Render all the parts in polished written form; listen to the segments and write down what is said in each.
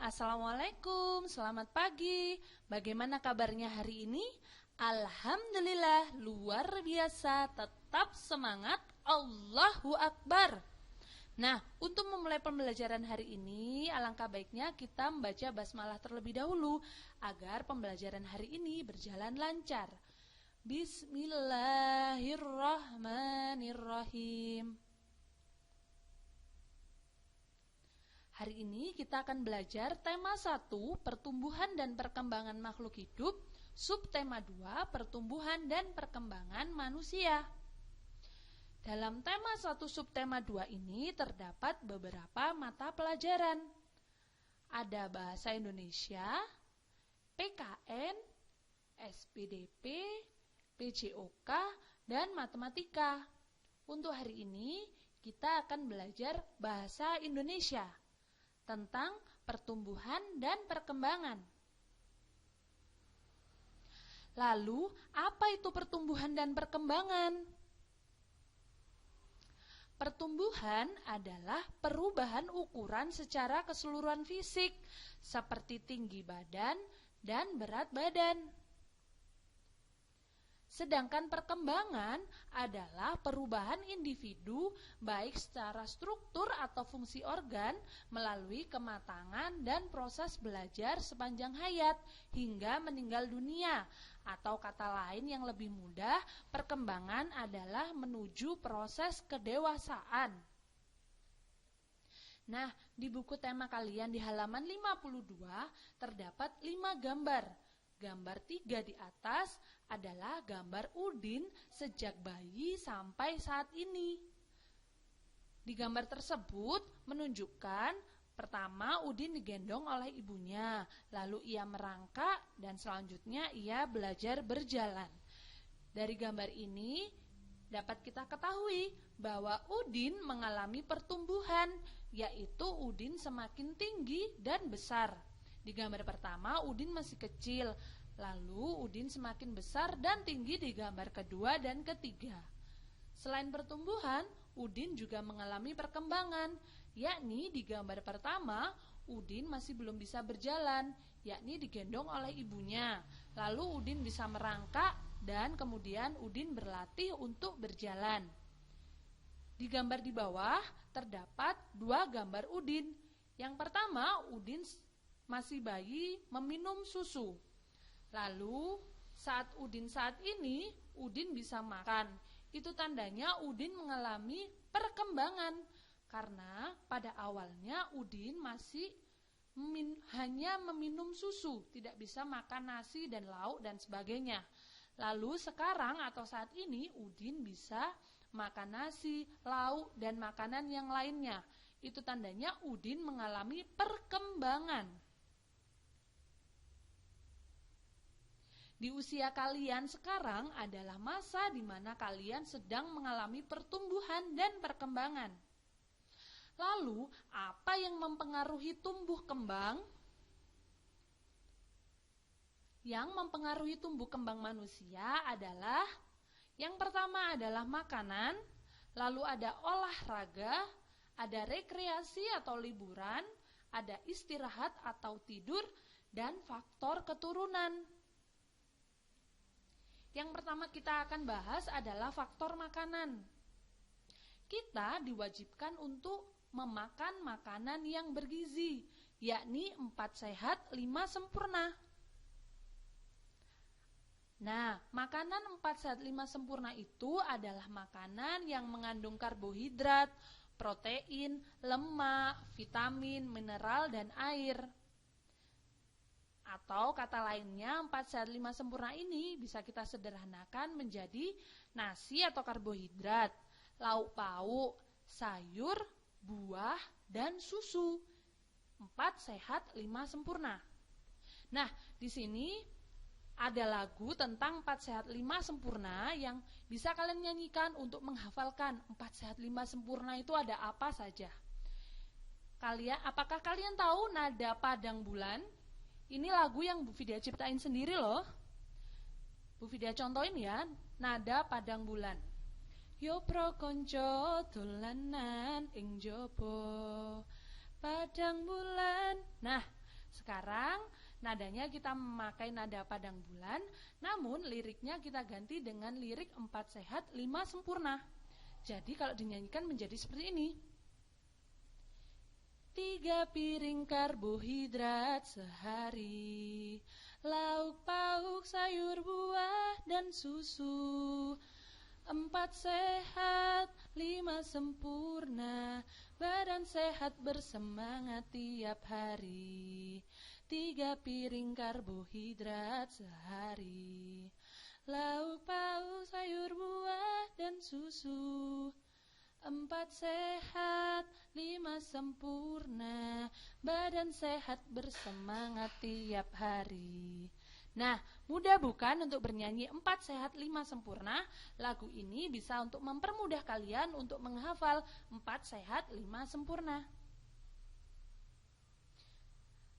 Assalamualaikum, selamat pagi. Bagaimana kabarnya hari ini? Alhamdulillah, luar biasa, tetap semangat, Allahu Akbar. Nah, untuk memulai pembelajaran hari ini, alangkah baiknya kita membaca basmalah terlebih dahulu agar pembelajaran hari ini berjalan lancar. Bismillahirrahmanirrahim. Hari ini kita akan belajar tema 1, pertumbuhan dan perkembangan makhluk hidup, subtema 2, pertumbuhan dan perkembangan manusia. Dalam tema 1 subtema 2 ini terdapat beberapa mata pelajaran. Ada bahasa Indonesia, PKN, SPDP, PJOK, dan matematika. Untuk hari ini kita akan belajar bahasa Indonesia tentang pertumbuhan dan perkembangan. Lalu, apa itu pertumbuhan dan perkembangan? Pertumbuhan adalah perubahan ukuran secara keseluruhan fisik, seperti tinggi badan dan berat badan. Sedangkan perkembangan adalah perubahan individu baik secara struktur atau fungsi organ melalui kematangan dan proses belajar sepanjang hayat hingga meninggal dunia. Atau kata lain yang lebih mudah, perkembangan adalah menuju proses kedewasaan. Nah, di buku tema kalian di halaman 52 terdapat 5 gambar. Gambar 3 di atas adalah gambar Udin sejak bayi sampai saat ini. Di gambar tersebut menunjukkan pertama Udin digendong oleh ibunya, lalu ia merangkak dan selanjutnya ia belajar berjalan. Dari gambar ini dapat kita ketahui bahwa Udin mengalami pertumbuhan, yaitu Udin semakin tinggi dan besar. Di gambar pertama, Udin masih kecil, lalu Udin semakin besar dan tinggi di gambar kedua dan ketiga. Selain pertumbuhan, Udin juga mengalami perkembangan, yakni di gambar pertama, Udin masih belum bisa berjalan, yakni digendong oleh ibunya. Lalu Udin bisa merangkak dan kemudian Udin berlatih untuk berjalan. Di gambar di bawah terdapat 2 gambar Udin. Yang pertama, Udin masih bayi meminum susu. Lalu saat ini Udin bisa makan. Itu tandanya Udin mengalami perkembangan. Karena pada awalnya Udin masih hanya meminum susu, tidak bisa makan nasi dan lauk dan sebagainya. Lalu sekarang atau saat ini Udin bisa makan nasi, lauk dan makanan yang lainnya. Itu tandanya Udin mengalami perkembangan. Di usia kalian sekarang adalah masa di mana kalian sedang mengalami pertumbuhan dan perkembangan. Lalu, apa yang mempengaruhi tumbuh kembang? Yang mempengaruhi tumbuh kembang manusia adalah yang pertama adalah makanan, lalu ada olahraga, ada rekreasi atau liburan, ada istirahat atau tidur, dan faktor keturunan. Yang pertama kita akan bahas adalah faktor makanan. Kita diwajibkan untuk memakan makanan yang bergizi, yakni 4 sehat, 5 sempurna. Nah, makanan 4 sehat 5 sempurna itu adalah makanan yang mengandung karbohidrat, protein, lemak, vitamin, mineral, dan air. Atau kata lainnya 4 sehat 5 sempurna ini bisa kita sederhanakan menjadi nasi atau karbohidrat, lauk pauk, sayur, buah, dan susu. 4 sehat 5 sempurna. Nah, di sini ada lagu tentang 4 sehat 5 sempurna yang bisa kalian nyanyikan untuk menghafalkan 4 sehat 5 sempurna itu ada apa saja. Apakah kalian tahu nada Padang Bulan? Ini lagu yang Bu Vidya ciptain sendiri loh. Bu Vidya contohin ya, nada Padang Bulan. Yo pro konco dolanan ing jopo padang bulan. Nah, Sekarang nadanya kita memakai nada padang bulan, namun liriknya kita ganti dengan lirik 4 sehat 5 sempurna. Jadi kalau dinyanyikan menjadi seperti ini. 3 piring karbohidrat sehari, lauk pauk sayur buah dan susu. 4 sehat 5 sempurna, badan sehat bersemangat tiap hari. 3 piring karbohidrat sehari, lauk pauk sayur buah dan susu. 4 sehat 5 sempurna, badan sehat bersemangat tiap hari. Nah, mudah bukan untuk bernyanyi 4 sehat 5 sempurna? Lagu ini bisa untuk mempermudah kalian untuk menghafal 4 sehat 5 sempurna.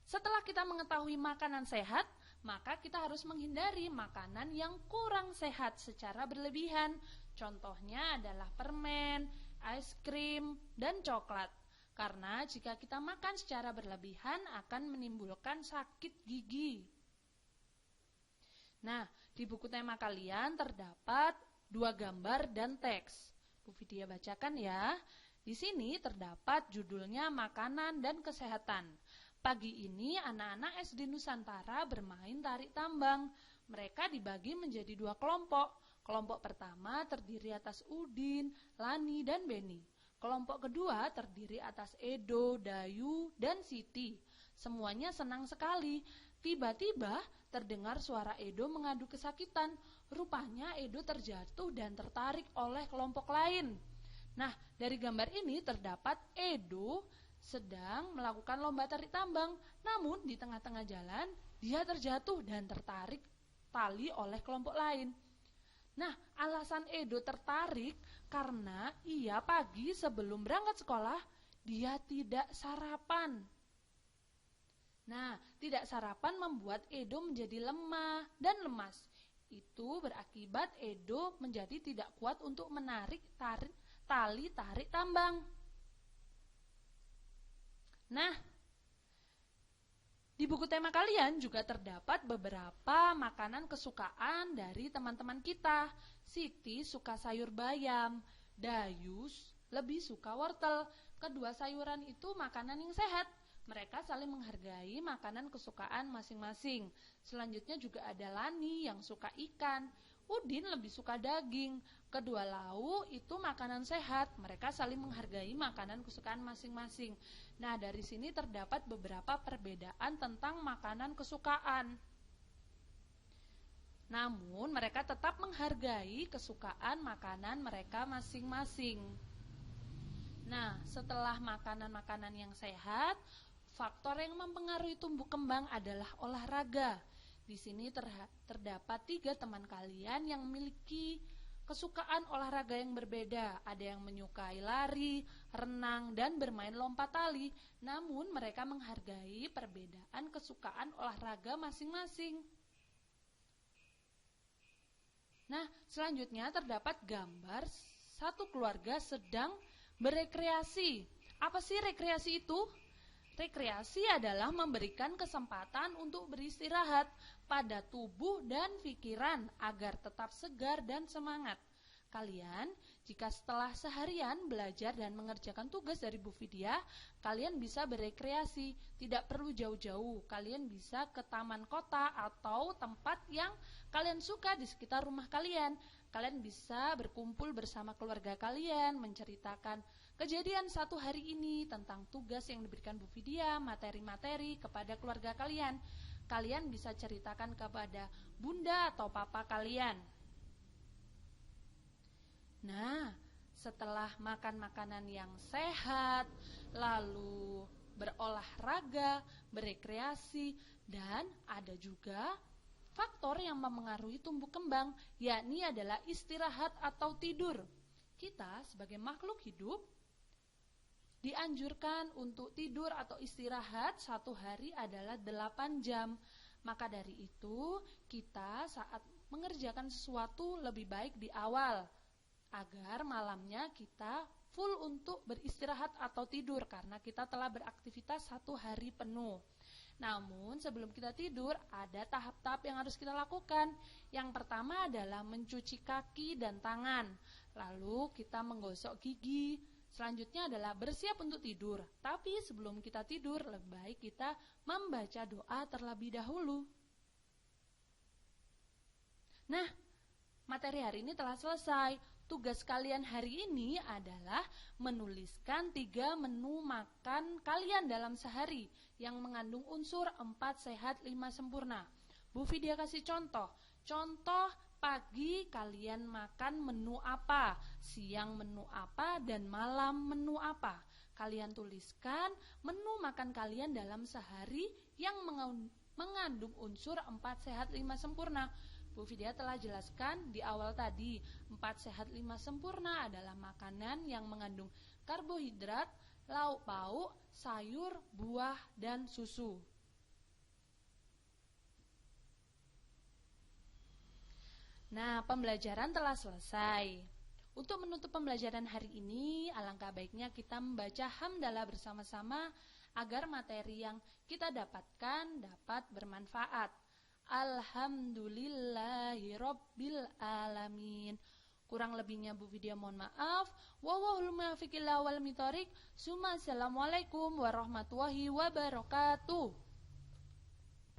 Setelah kita mengetahui makanan sehat, maka kita harus menghindari makanan yang kurang sehat secara berlebihan. Contohnya adalah permen, es krim, dan coklat. Karena jika kita makan secara berlebihan akan menimbulkan sakit gigi. Nah, di buku tema kalian terdapat 2 gambar dan teks. Bu Vidya bacakan ya. Di sini terdapat judulnya makanan dan kesehatan. Pagi ini anak-anak SD Nusantara bermain tarik tambang. Mereka dibagi menjadi 2 kelompok. Kelompok pertama terdiri atas Udin, Lani, dan Beni. Kelompok kedua terdiri atas Edo, Dayu, dan Siti. Semuanya senang sekali. Tiba-tiba terdengar suara Edo mengadu kesakitan. Rupanya Edo terjatuh dan tertarik oleh kelompok lain. Nah, dari gambar ini terdapat Edo sedang melakukan lomba tarik tambang. Namun di tengah-tengah jalan dia terjatuh dan tertarik tali oleh kelompok lain. Nah, alasan Edo tertarik karena ia pagi sebelum berangkat sekolah dia tidak sarapan. Nah, tidak sarapan membuat Edo menjadi lemah dan lemas. Itu berakibat Edo menjadi tidak kuat untuk menarik tali tarik tambang. Nah, di buku tema kalian juga terdapat beberapa makanan kesukaan dari teman-teman kita. Siti suka sayur bayam, Dayus lebih suka wortel. Kedua sayuran itu makanan yang sehat. Mereka saling menghargai makanan kesukaan masing-masing. Selanjutnya juga ada Lani yang suka ikan. Udin lebih suka daging. Kedua lauk itu makanan sehat. Mereka saling menghargai makanan kesukaan masing-masing. Nah, dari sini terdapat beberapa perbedaan tentang makanan kesukaan. Namun, mereka tetap menghargai kesukaan makanan mereka masing-masing. Nah, setelah makanan-makanan yang sehat, faktor yang mempengaruhi tumbuh kembang adalah olahraga. Di sini terdapat 3 teman kalian yang memiliki kesukaan olahraga yang berbeda. Ada yang menyukai lari, renang, dan bermain lompat tali. Namun mereka menghargai perbedaan kesukaan olahraga masing-masing. Nah, selanjutnya terdapat gambar satu keluarga sedang berekreasi. Apa sih rekreasi itu? Rekreasi adalah memberikan kesempatan untuk beristirahat pada tubuh dan pikiran agar tetap segar dan semangat. Kalian, jika setelah seharian belajar dan mengerjakan tugas dari Bu Vidya, kalian bisa berekreasi, tidak perlu jauh-jauh. Kalian bisa ke taman kota atau tempat yang kalian suka di sekitar rumah kalian. Kalian bisa berkumpul bersama keluarga kalian, menceritakan kejadian satu hari ini tentang tugas yang diberikan Bu Vidya, materi-materi kepada keluarga kalian. Kalian bisa ceritakan kepada bunda atau papa kalian. Nah, setelah makan makanan yang sehat, lalu berolahraga, berekreasi, dan ada juga faktor yang mempengaruhi tumbuh kembang, yakni adalah istirahat atau tidur. Kita sebagai makhluk hidup dianjurkan untuk tidur atau istirahat satu hari adalah 8 jam. Maka dari itu, kita saat mengerjakan sesuatu lebih baik di awal, agar malamnya kita full untuk beristirahat atau tidur karena kita telah beraktivitas satu hari penuh. Namun sebelum kita tidur ada tahap-tahap yang harus kita lakukan. Yang pertama adalah mencuci kaki dan tangan. Lalu kita menggosok gigi. Selanjutnya adalah bersiap untuk tidur. Tapi sebelum kita tidur lebih baik kita membaca doa terlebih dahulu. Nah, materi hari ini telah selesai. Tugas kalian hari ini adalah menuliskan 3 menu makan kalian dalam sehari yang mengandung unsur 4 sehat 5 sempurna. Bu Vidya kasih contoh. Contoh pagi kalian makan menu apa, siang menu apa, dan malam menu apa. Kalian tuliskan menu makan kalian dalam sehari yang mengandung unsur 4 sehat 5 sempurna. Bu Vidya telah jelaskan di awal tadi, 4 sehat 5 sempurna adalah makanan yang mengandung karbohidrat, lauk pauk, sayur, buah, dan susu. Nah, pembelajaran telah selesai. Untuk menutup pembelajaran hari ini, alangkah baiknya kita membaca hamdalah bersama-sama agar materi yang kita dapatkan dapat bermanfaat. Alhamdulillahirabbil alamin. Kurang lebihnya Bu Vidya mohon maaf. Wallahul muwaffiq ila wal thoriq. Assalamualaikum warahmatullahi wabarakatuh.